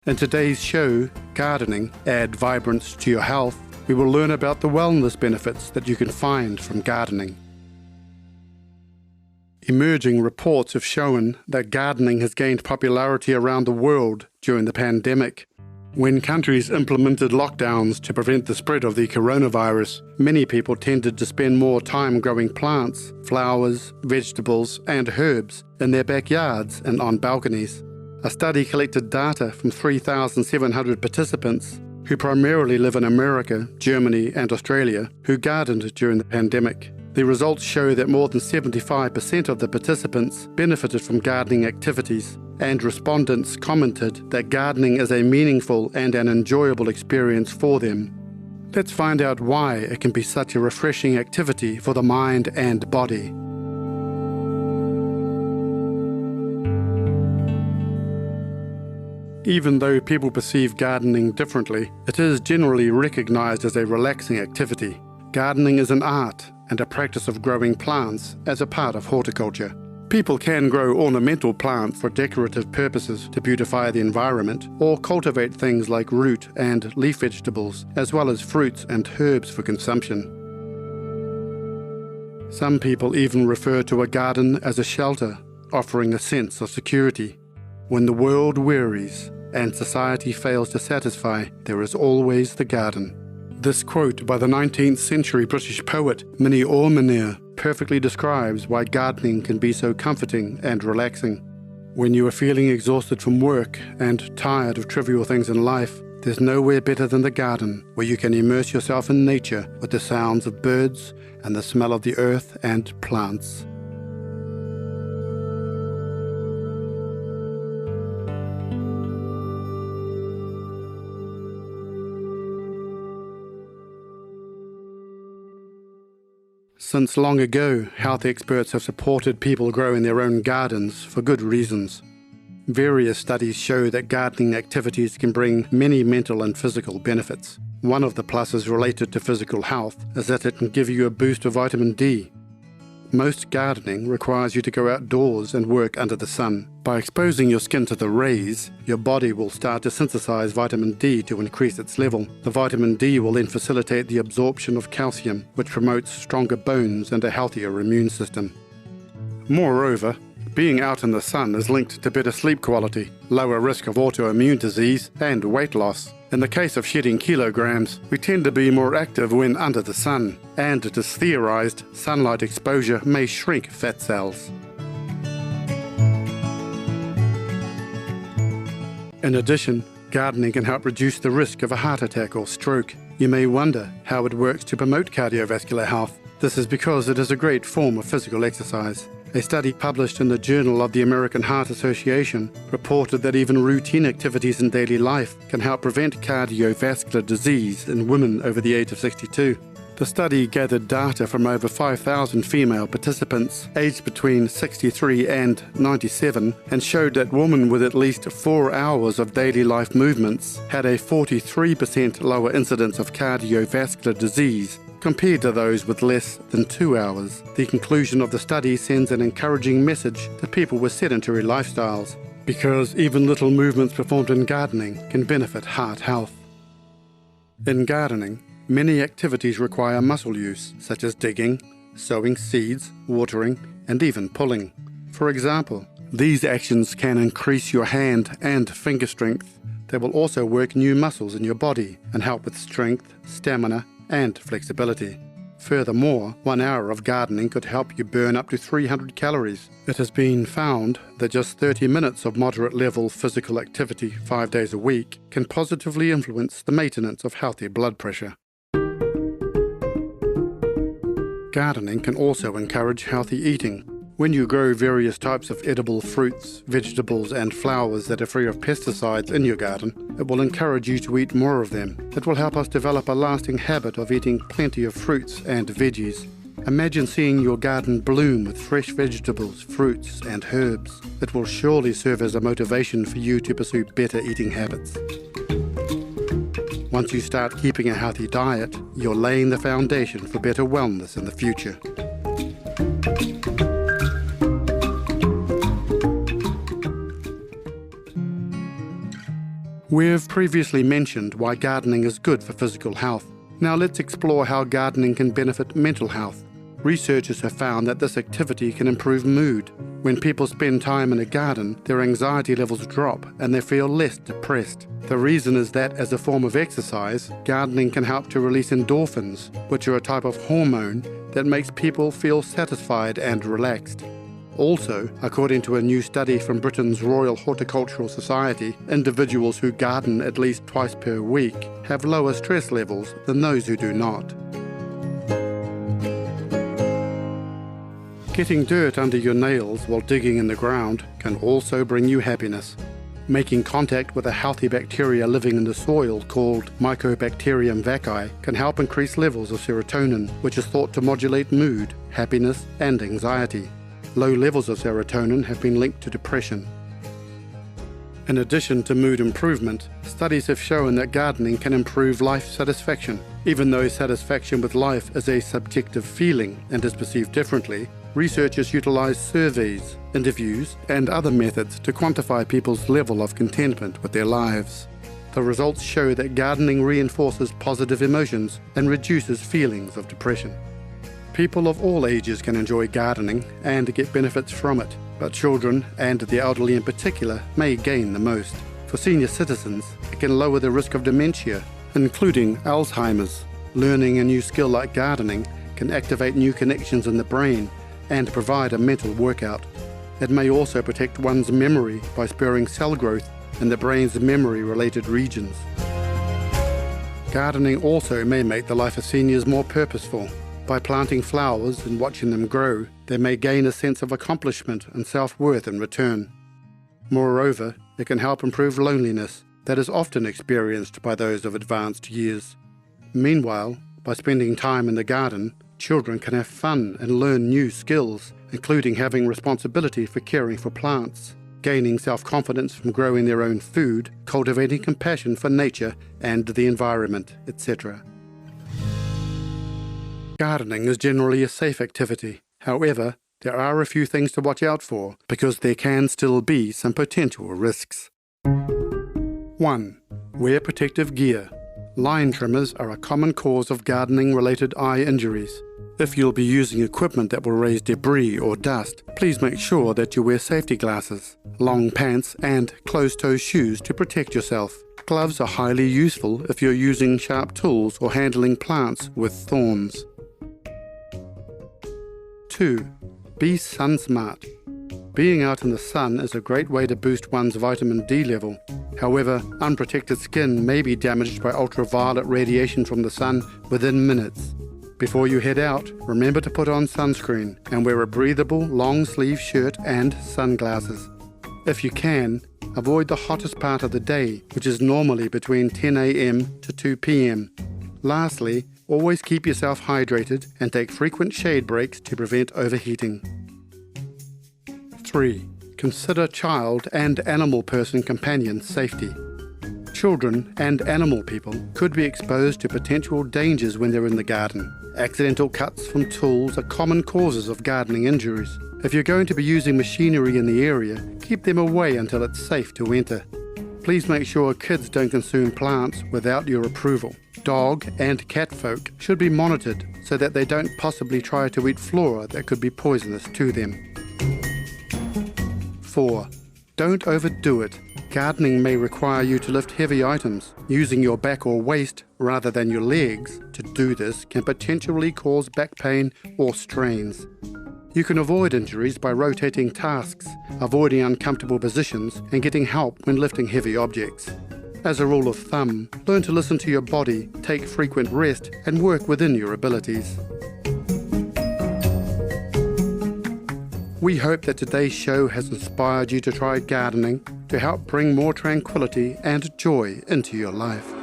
In today's show, Gardening, Add Vibrance to Your Health, we will learn about the wellness benefits that you can find from gardening. Emerging reports have shown that gardening has gained popularity around the world during the pandemic. When countries implemented lockdowns to prevent the spread of the coronavirus, many people tended to spend more time growing plants, flowers, vegetables, and herbs in their backyards and on balconies. A study collected data from 3,700 participants who primarily live in America, Germany, and Australia, who gardened during the pandemic. The results show that more than 75% of the participants benefited from gardening activities, and respondents commented that gardening is a meaningful and an enjoyable experience for them. Let's find out why it can be such a refreshing activity for the mind and body. Even though people perceive gardening differently, it is generally recognized as a relaxing activity. Gardening is an art and a practice of growing plants as a part of horticulture. People can grow ornamental plants for decorative purposes to beautify the environment, or cultivate things like root and leaf vegetables, as well as fruits and herbs for consumption. Some people even refer to a garden as a shelter, offering a sense of security. When the world wearies and society fails to satisfy, there is always the garden. This quote by the 19th century British poet Minnie Ormsner perfectly describes why gardening can be so comforting and relaxing. When you are feeling exhausted from work and tired of trivial things in life, there's nowhere better than the garden, where you can immerse yourself in nature with the sounds of birds and the smell of the earth and plants. Since long ago, health experts have supported people growing their own gardens for good reasons. Various studies show that gardening activities can bring many mental and physical benefits. One of the pluses related to physical health is that it can give you a boost of vitamin D. Most gardening requires you to go outdoors and work under the sun. By exposing your skin to the rays, your body will start to synthesize vitamin D to increase its level. The vitamin D will then facilitate the absorption of calcium, which promotes stronger bones and a healthier immune system. Moreover, being out in the sun is linked to better sleep quality, lower risk of autoimmune disease, and weight loss. In the case of shedding kilograms, we tend to be more active when under the sun, and it is theorized sunlight exposure may shrink fat cells. In addition, gardening can help reduce the risk of a heart attack or stroke. You may wonder how it works to promote cardiovascular health. This is because it is a great form of physical exercise. A study published in the Journal of the American Heart Association reported that even routine activities in daily life can help prevent cardiovascular disease in women over the age of 62. The study gathered data from over 5,000 female participants aged between 63 and 97 and showed that women with at least 4 hours of daily life movements had a 43% lower incidence of cardiovascular disease compared to those with less than 2 hours. The conclusion of the study sends an encouraging message to people with sedentary lifestyles, because even little movements performed in gardening can benefit heart health. In gardening, many activities require muscle use, such as digging, sowing seeds, watering, and even pulling. For example, these actions can increase your hand and finger strength. They will also work new muscles in your body and help with strength, stamina, and flexibility. Furthermore, 1 hour of gardening could help you burn up to 300 calories. It has been found that just 30 minutes of moderate-level physical activity 5 days a week can positively influence the maintenance of healthy blood pressure. Gardening can also encourage healthy eating. When you grow various types of edible fruits, vegetables, and flowers that are free of pesticides in your garden, it will encourage you to eat more of them. It will help us develop a lasting habit of eating plenty of fruits and veggies. Imagine seeing your garden bloom with fresh vegetables, fruits, and herbs. It will surely serve as a motivation for you to pursue better eating habits. Once you start keeping a healthy diet, you're laying the foundation for better wellness in the future. We've previously mentioned why gardening is good for physical health. Now let's explore how gardening can benefit mental health. Researchers have found that this activity can improve mood. When people spend time in a garden, their anxiety levels drop and they feel less depressed. The reason is that as a form of exercise, gardening can help to release endorphins, which are a type of hormone that makes people feel satisfied and relaxed. Also, according to a new study from Britain's Royal Horticultural Society, individuals who garden at least twice per week have lower stress levels than those who do not. Getting dirt under your nails while digging in the ground can also bring you happiness. Making contact with a healthy bacteria living in the soil called Mycobacterium vaccae can help increase levels of serotonin, which is thought to modulate mood, happiness, and anxiety. Low levels of serotonin have been linked to depression. In addition to mood improvement, studies have shown that gardening can improve life satisfaction. Even though satisfaction with life is a subjective feeling and is perceived differently, researchers utilize surveys, interviews, and other methods to quantify people's level of contentment with their lives. The results show that gardening reinforces positive emotions and reduces feelings of depression. People of all ages can enjoy gardening and get benefits from it, but children, and the elderly in particular, may gain the most. For senior citizens, it can lower the risk of dementia, including Alzheimer's. Learning a new skill like gardening can activate new connections in the brain and provide a mental workout. It may also protect one's memory by spurring cell growth in the brain's memory-related regions. Gardening also may make the life of seniors more purposeful. By planting flowers and watching them grow, they may gain a sense of accomplishment and self-worth in return. Moreover, it can help improve loneliness that is often experienced by those of advanced years. Meanwhile, by spending time in the garden, children can have fun and learn new skills, including having responsibility for caring for plants, gaining self-confidence from growing their own food, cultivating compassion for nature and the environment, etc. Gardening is generally a safe activity. However, there are a few things to watch out for because there can still be some potential risks. 1. Wear protective gear. Line trimmers are a common cause of gardening-related eye injuries. If you'll be using equipment that will raise debris or dust, please make sure that you wear safety glasses, long pants, and closed-toe shoes to protect yourself. Gloves are highly useful if you're using sharp tools or handling plants with thorns. 2. Be sun smart. Being out in the sun is a great way to boost one's vitamin D level. However, unprotected skin may be damaged by ultraviolet radiation from the sun within minutes. Before you head out, remember to put on sunscreen and wear a breathable long-sleeve shirt and sunglasses. If you can, avoid the hottest part of the day, which is normally between 10 a.m. to 2 p.m. Lastly, always keep yourself hydrated and take frequent shade breaks to prevent overheating. 3. Consider child and animal person companion safety. Children and animal people could be exposed to potential dangers when they're in the garden. Accidental cuts from tools are common causes of gardening injuries. If you're going to be using machinery in the area, keep them away until it's safe to enter. Please make sure kids don't consume plants without your approval. Dog and cat folk should be monitored so that they don't possibly try to eat flora that could be poisonous to them. 4. Don't overdo it. Gardening may require you to lift heavy items. Using your back or waist rather than your legs to do this can potentially cause back pain or strains. You can avoid injuries by rotating tasks, avoiding uncomfortable positions, and getting help when lifting heavy objects. As a rule of thumb, learn to listen to your body, take frequent rest, and work within your abilities. We hope that today's show has inspired you to try gardening to help bring more tranquility and joy into your life.